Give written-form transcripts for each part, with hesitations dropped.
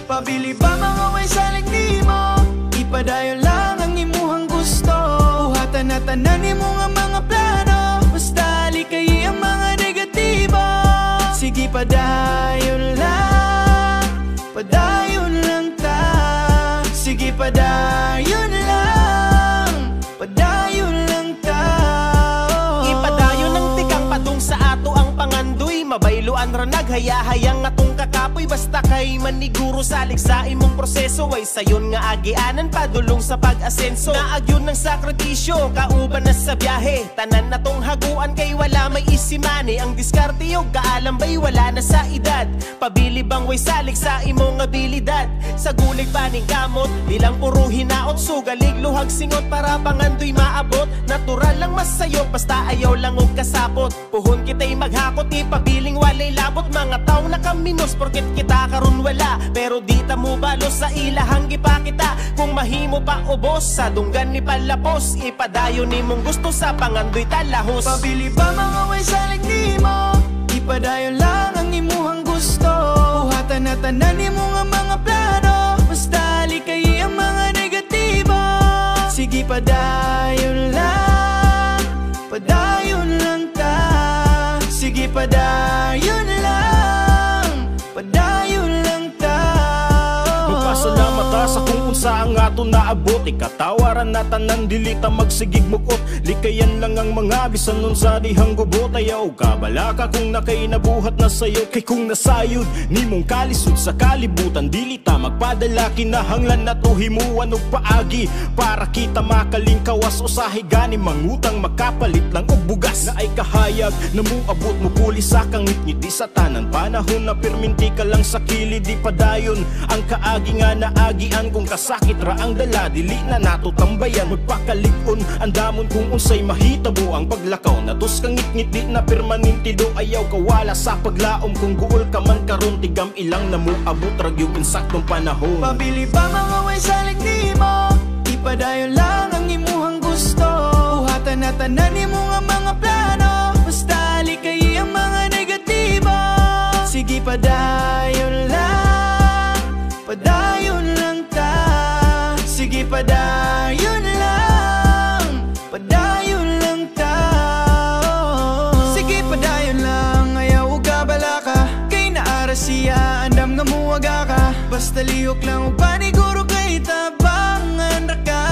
Pabili ba mga way salig nimo? Ipadayon lang ang imuhang gusto. Buhatan na tanan nimo nga mga plano. Basta likay ang mga negatibo. Sige padayon lang, padayon lang ta. Sige padayon lang, padayon lang ta. Ipadayon ang tikang padung sa ato ang pangandoy. Mabayloan ra naghayahayang atong kakapoy. Basta kay maniguro salig sa imong proseso. Ay sayon nga agianan padulong sa pag-asenso. Naagyon ng sakripisyo, kauban na sa biyahe. Tanan na tong haguan kay wala may isimani. Ang diskarte yung kaalam ba'y wala na sa edad. Pabili bang way salig sa imong abilidad. Sa gulig paning kamot, bilang puro hinaot. Sugalig luhag singot para pangandoy maabot. Natural lang masayo, basta ayaw lang og kasapot. Puhon kita'y maghakot, ipabiling walay labot. Mga tao na kaminos, porket kita karon wala. Pero di ta mo balos sa ilahang gipakita. Kung mahimo pa ubos, sa dunggan ni palapos. Ipadayon ni mong gusto sa pangandoy talahos. Pabili ba mga way salig nimo? Ipadayon lang ang imuhang gusto. Buhatan na tanan nimo nga mga plano. Basta likay ang mga negatibo. Sige padayon lang, padayon lang ta. Sige padayon lang, padayon lang ta. Magpasalamat ta sa kung unsa ang ato naabot. Ikatawaran na tanan dili ta magsigig mukot. Likayan lang ang mga bisan nun sa dihang gubot. Ayaw kabala ka kung nakainabuhat na sayo. Kay kung nasayod nimong kalisod sa kalibutan, dili ta magpadala kinahanglan na to himuan og paagi. Para kita makalingkawas usahay gani mangutang makapalit lang og bugas. Na ay kahayag na muabot mo puli sa kangit-ngit. Di sa tanan panahon na perminti ka lang sa kilid. Di padayon ang kaagi nga naagian. Kung kasakit ra ang dala dili na nato tambayan. Magpakalig-on ang damon kung unsay mahitabo. Ang paglakaw na tos kangit-ngit di na permanentido. Ayaw kawala sa paglaom kung guol ka man karon. Tigam ilang na muabot rag yung insaktong panahon. Pabili ba mga way salig nimo? Ipadayon lang ang imuhang gusto. Buhatan na tanan nimo nga mga plano. Basta likay ang mga negatibo. Sige padayon lang, padayon lang ta. Sige padayon lang, padayon lang ta. Sige padayon lang, ayaw ugabala ka. Kay naara siya, andam nga muwaga ka. Basta lihok lang ug paniguro kay tabangan ra ka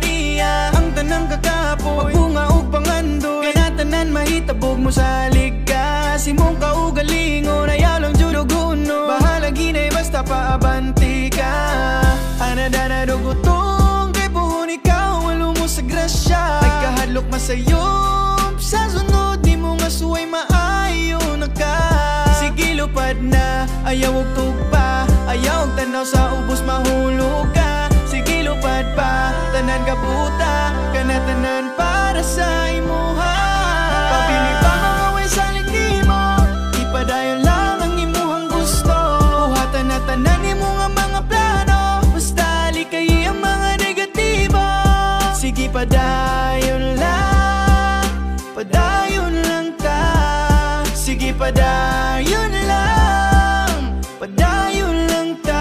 niya. Ang tanang kakapoy, magbunga ug pangandoy. Kaya tanan mahitabog mo sa ligas. Imong kaugalingon, ayaw lang juduguno. Bahala ginay basta paabanti ka. Anada na dugutong kay puhon ikaw walo mo sa grasya. Ay kahadlok masayop sa sunod ni mo nga suway maayo na ka. Sige lupad na, ayaw og tugpa. Ayaw og tanaw sa ubos mahulog ka. Sige lupad pa, tanan ka buta. Kana tanan para sa imuha. Pabili ba mga way salig nimo? Ipadayon lang ang imuhang gusto. Buhatan na tanan nimo nga mga plano. Basta likay ang mga negatibo. Sige padayon lang, padayon lang ta. Sige padayon lang, padayon lang ta.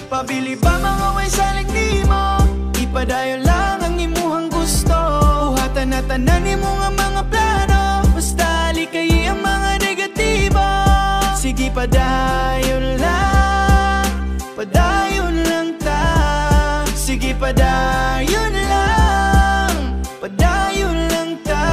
Pabili ba mga way salig nimo? Ipadayon lang ang imuhang gusto. Buhatan na tanan nimo nga mga plano. Basta likay ang mga negatibo. Sige padayon lang, padayon lang ta. Sige padayon lang, padayon lang ta.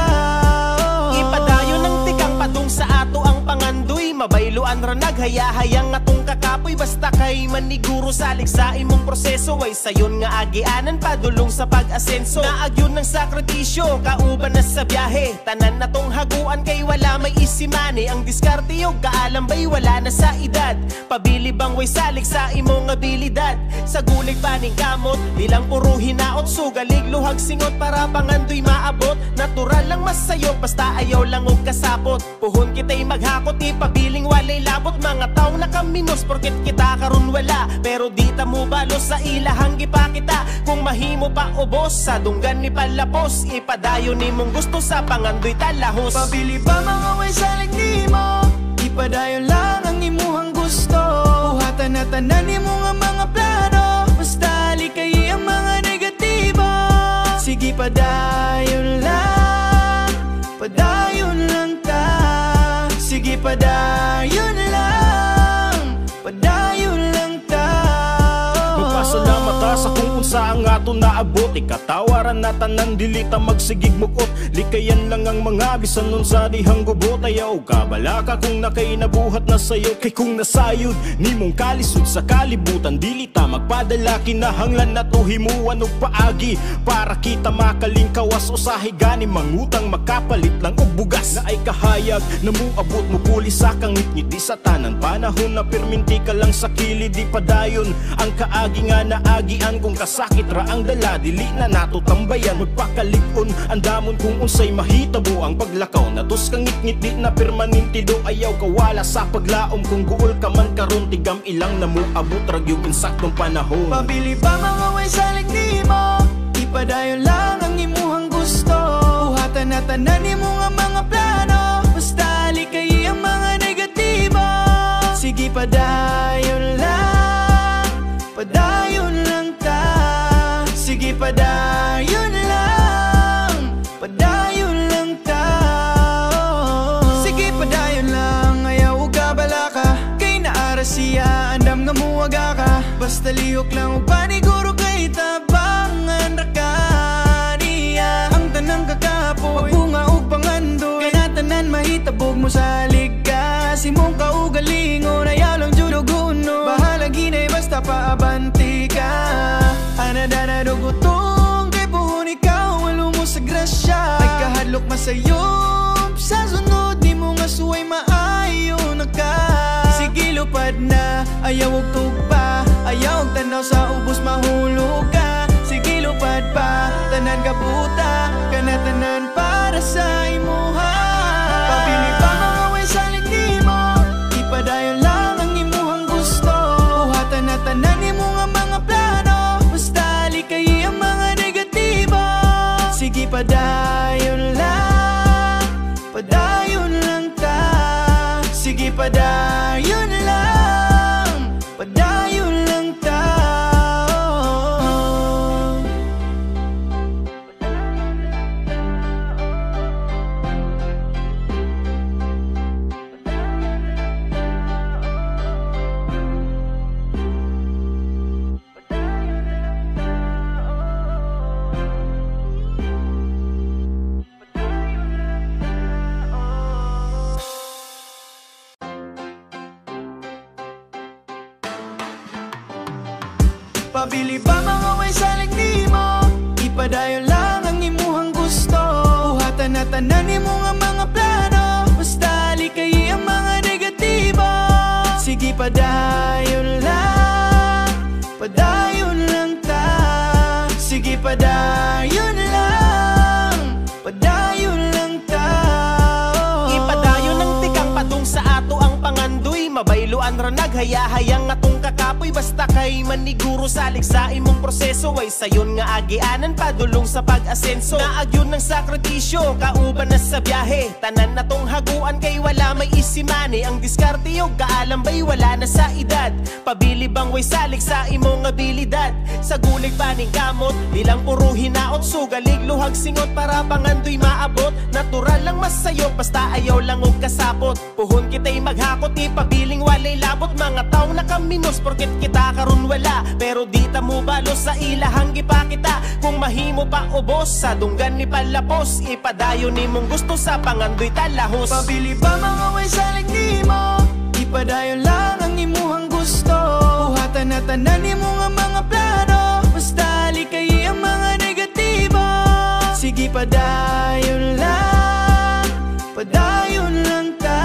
Ipadayon ang tikang padung sa ato ang pangandoy. Mabayloan ra naghayahayang atong kakapoy. Basta kay maniguro salig sa imong proseso. Ay sayon nga agianan padulong sa pag-asenso. Naagyon ng sakripisyo, kauban na sa biyahe. Tanan na tong haguan kay wala may isip maisimani ang diskarte yung kaalambay wala na sa edad. Pabili bang way salig sa imong abilidad. Sa gulig paning kamot, di lang puro hinaot. Sugalig luhag singot para pangandoy maabot. Natural lang masayok basta ayaw lang og kasapot. Puhon kita'y maghakot, ipabiling walay labot. Mga tao na kaminos porket kita karon wala. Pero di ta mo balos sa ilahang gipakita. Kung mahimo pa ubos sa dunggan ni palapos, ipadayon ni mong gusto sa pangandoy talahos. Pabili pa mga way salig nimo, ipadayon lang ang imuhang gusto. Buhatan na tanan nimo nga mga plano, basta likay ang mga negatibo. Sige padayon lang ta. Sige padayon lang ta. Magpasalamat ta sa kung unsa ang ato naabot. Ikatawaran na tanan dili ta magsigig mukot. Likayan lang ang mga bisan nun sa dihang gubot. Ayaw kabalaka kung nakainabuhat na sayo. Kay kung nasayod nimong kalisod sa kalibutan, dili ta magpadala kinahanglan na to himuan og paagi. Para kita makalingkawas usahay gani mangutang makapalit lang og bugas. Na ay kahayag na muabot mo puli sa kangit-ngit. Di sa tanan panahon na perminti ka lang sa kilid. Di padayon ang kaagi nga naagian. Kung kasakit ra ang dala dili na nato tambayan. Magpakalig-on ang damon kung unsay mahitabo ang paglakaw. Natos kang ngit-ngit di na permanentido. Ayaw kawala sa paglaom kung guol ka man karon. Tigam ilang na muabot rag yung insaktong panahon. Pabili pa mga way salig nimo, ipadayon lang ang imuhang gusto. Buhatan na tanan nimo nga mga plano, basta likay ang mga negatibo. Sige padayon lang ta. Sige padayon lang ta. Sige padayon lang, ayaw og kabalaka. Kay naara siya, andam nga muwaga ka. Basta lihok lang og paniguro kay tabangan ra ka niya. Ang tanang kakapoy, pagbunga og pangandoy, kaya tanan mahitabog mo sa liga. Simong kaugalingon, ayaw lang juduguno. Bahala ginay basta paabanti ka. Anadana dugutong kay puhon ikaw, walo mo sa grasya. Ay kahadlok masayop, sa sunod ni mo nga suway maayo na ka. Sige lupad na, ayaw og tugpa. Ayaw og tanaw sa ubos mahulog ka. Sige lupad pa, tanan ka buta. Kana tanan para sa imuha. Pabili pa mga way salig nimo, ipadayon lang ang imuhang gusto. Buhatan na tanan nimo nga mga plano, basta likay ang mga negatibo. Sige padayon lang ta. Sige padayon lang ta. Pabili pa mga way salig nimo, ipadayon lang ang imuhang gusto. Buhatan na tanan nimo nga mga plano, basta likay ang mga negatibo. Sige padayon lang ta. Sige padayon lang ta. Ipadayon ang tikang padung sa ato ang pangandoy. Mabayloan ra naghayahayang atong kakapoy. Basta kay maniguro salig sa imong proseso. Ay sayon nga agianan padulong sa pag-asenso. Naagyon ng sakripisyo, kauban na sa biyahe. Tanan na tong haguan kay wala may isimani. Ang diskarte yung kaalambay wala na sa edad. Pabili bang way salig sa imong abilidad. Sa gulig paning kamot, di lang puro hinaot. Sugalig luhag singot para pangandoy maabot. Natural lang masayop basta ayaw lang og kasapot. Puhon kita'y maghakot, ipabiling walay labot. Mga tao na kaminos porket kita karon wala. Pero di ta mo balos sa ilahang gipakita. Kung mahimo pa ubos sa dunggan ni palapos, ipadayon nimong gusto sa pangandoy talahos. Pabili pa mga way salig nimo, ipadayon lang ang imuhang gusto. Buhatan na tanan nimo nga mga plano, basta likay ang mga negatibo. Sige padayon lang ta.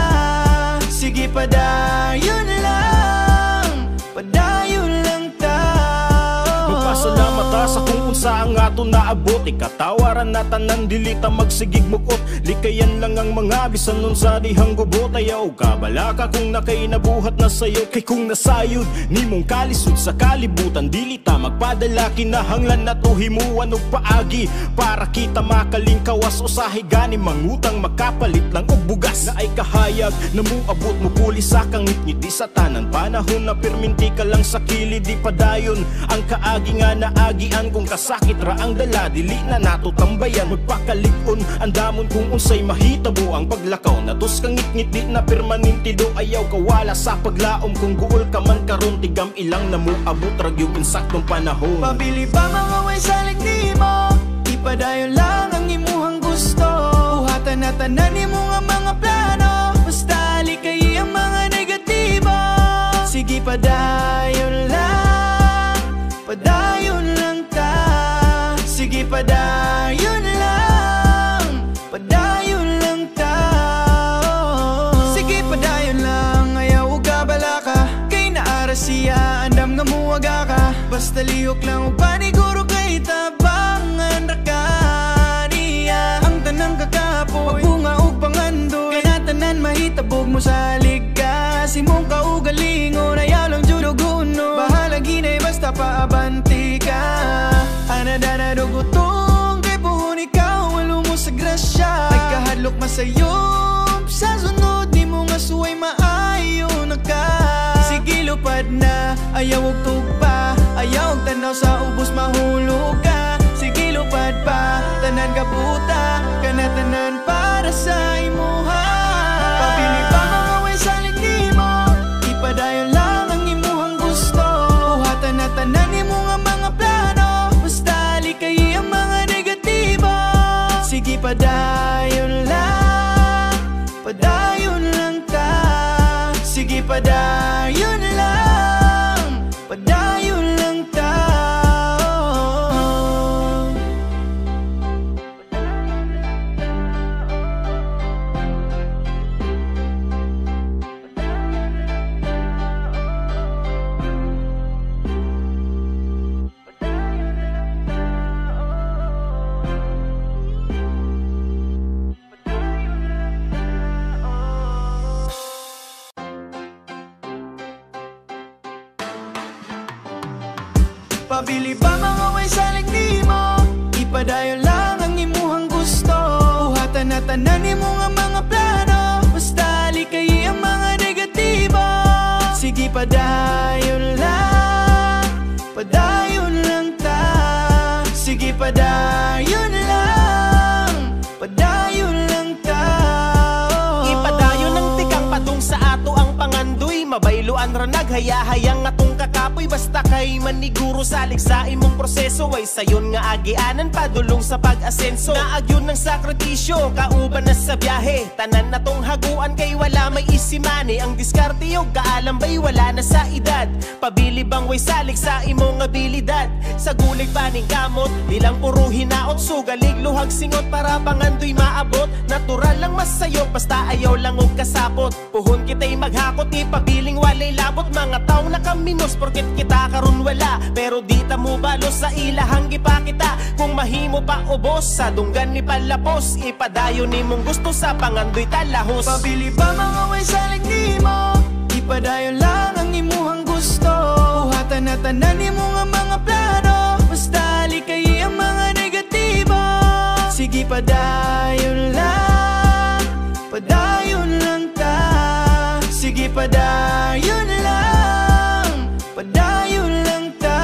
unsa ang ato naabot, ikatawaran na tanan dili ta magsigig mukot. Likayan lang ang mga bisan nun sa dihang gubot. Ayaw kabala ka kung nakainabuhat na sayo, kay kung nasayod nimong kalisod sa kalibutan dili ta magpadala. Kinahanglan na to himuan og paagi para kita makalingkawas. Usahay gani mangutang makapalit lang og bugas na ay kahayag na muabot mo puli sa kangit-ngit di sa tanan panahon na perminti ka lang sa kilid di padayon ang kaagi nga naagian. Kung kasakit ra ang dala dili na nato tambayan. Magpakalig-on andamon kung unsay mahitabo ang paglakaw na tos kangit-ngit di na permanente do. Ayaw kawala sa paglaom kung guol ka man karon tigam ilang na muabot ra gyud insaktong panahon. Pabili pa mga way salig nimo, ipadayon lang ang imuhang gusto. Buhatan na tanan nimo nga mga plano, basta likay ang mga negatibo. Sige padayon lang ta. Sige padayon lang ta. Sige padayon lang, ayaw og kabala ka. Kay naara siya, andam nga muwaga ka. Basta lihok lang og paniguro kay tabangan ra ka niya. Ang tanang kakapoy, magbunga og pangandoy. Kaya tanan mahitabog mo sa liga. Simong kaugalingon, ayaw lang juduguno. Bahala ginay basta paabanti ka. Anada na dugutong kay buhon ikaw, walo mo sa grasya. Ay kahadlok masayop, sa sunod ni mo nga suway maayo na ka. Sige lupad na, ayaw og tugpa. Ayaw og tanaw sa ubos mahulog ka. Sige lupad pa, tanan ka puta. Kana tanan para sa imuha. Pabili pa mga way salig nimo, ipadayon lang ang imuhang gusto. Buhatan na tanan nimo nga mga plano, basta likay ang mga negatibo. Sige padayon lang ta. Sige padayon lang ta. Pabili pa mga way salig nimo, ipadayon lang ang imuhang gusto. Buhatan na tanan nimo nga mga plano, basta likay ang mga negatibo. Sige padayon lang ta. Sige padayon lang ta. Ipadayon ng tikang padung sa ato ang pangandoy. Mabayloan ra naghayahayang atong kakapoy. Basta kay maniguro salig sa imong proseso. Ay sayon nga agianan padulong sa pag-asenso. Naagyon ng sakripisyo, kauban na sa biyahe. Tanan na tong haguan kay wala may isimani. Ang diskarte yung kaalam ba'y wala na sa edad. Pabili bang way salig sa imong abilidad. Sa gulig paning kamot, nilang puro hinaot. Sugalig luhag singot para pangandoy maabot. Natural lang masayo, basta ayaw lang og kasapot. Puhon kita'y maghakot, ipabiling walay labot. Mga tao na kaminos, porket kita karon wala. Pero di ta mo balos sa ilahang gipakita. Kung mahimo pa ubos, sa dunggan ni palapos. Ipadayon ni mong gusto sa pangandoy talahos. Pabili pa mga way salig nimo, ipadayon lang ang imuhang gusto. Buhatan na tanan nimo nga mga plano, basta likay ang mga negatibo. Sige padayon lang ta. Sige padayon lang ta.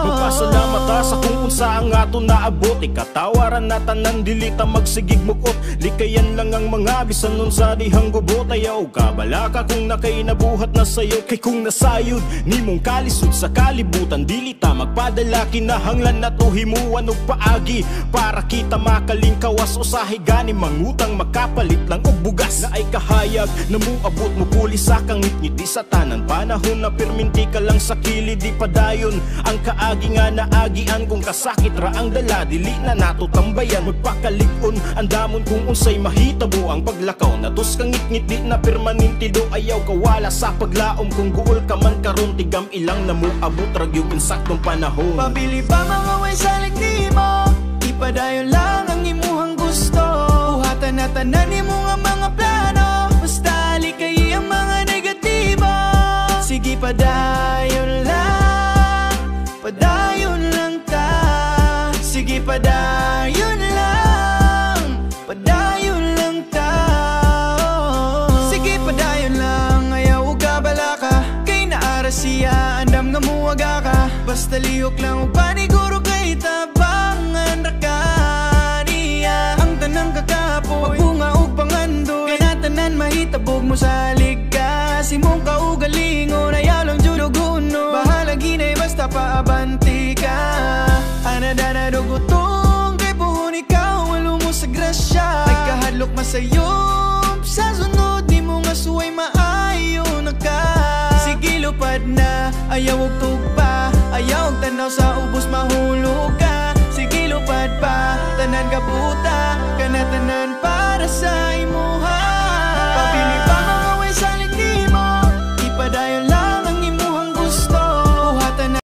Magpasalamat ta sa kung unsa ang ato naabot, ikatawaran na tanan dili ta magsigig mukot. Likayan lang ang mga bisan nun sa dihang gubot. Ayaw kabala ka kung nakainabuhat na sayo, kay kung nasayod nimong kalisod sa kalibutan dili ta magpadala. Kinahanglan na to himuan og paagi para kita makalingkawas. Usahay gani mangutang makapalit lang og bugas na ay kahayag na muabot mo puli sa kangit-ngit di sa tanan panahon na perminti ka lang sa kilid di padayon ang kaagi nga naagian. Kung kasakit ra ang dala dili na nato tambayan. Magpakalig-on andamon kung unsay mahitabo ang paglakaw na tos kangit-ngit di na permanente do. Ayaw kawala sa paglaom kung guol ka man karon tigam ilang na muabot ra gyud insaktong panahon. Pabili pa mga way ay salig nimo. Ipadayon lang ang imuhang gusto. Buhatan na tanan nimo nga mga plano. Basta likay ang mga negatibo. Sige padayon lang, padayon lang ta. Sige padayon lang, padayon lang ta. Sige padayon lang, ayaw ka bala ka. Kay naara siya, andam nga muwaga ka. Basta lihok lang ug paniguro kay tabangan ra ka niya. Ang tanang kakapoy, magbunga ug pangandoy. Kaya tanan mahitabog mo sa liga. Simong kaugalingon, ayaw lang juduguno. Bahala ginay basta paabanti ka. Anada na dugutong kay puhon ikaw, walo mo sa grasya. Nagkahadlok masayop, sa sunod ni mo nga suway maayo na ka. Sige lupad na, ayaw og tugpa. Ayaw og tanaw sa ubos mahulog ka. Sige lupad pa, tanan ka buta. Kana tanan para sa imo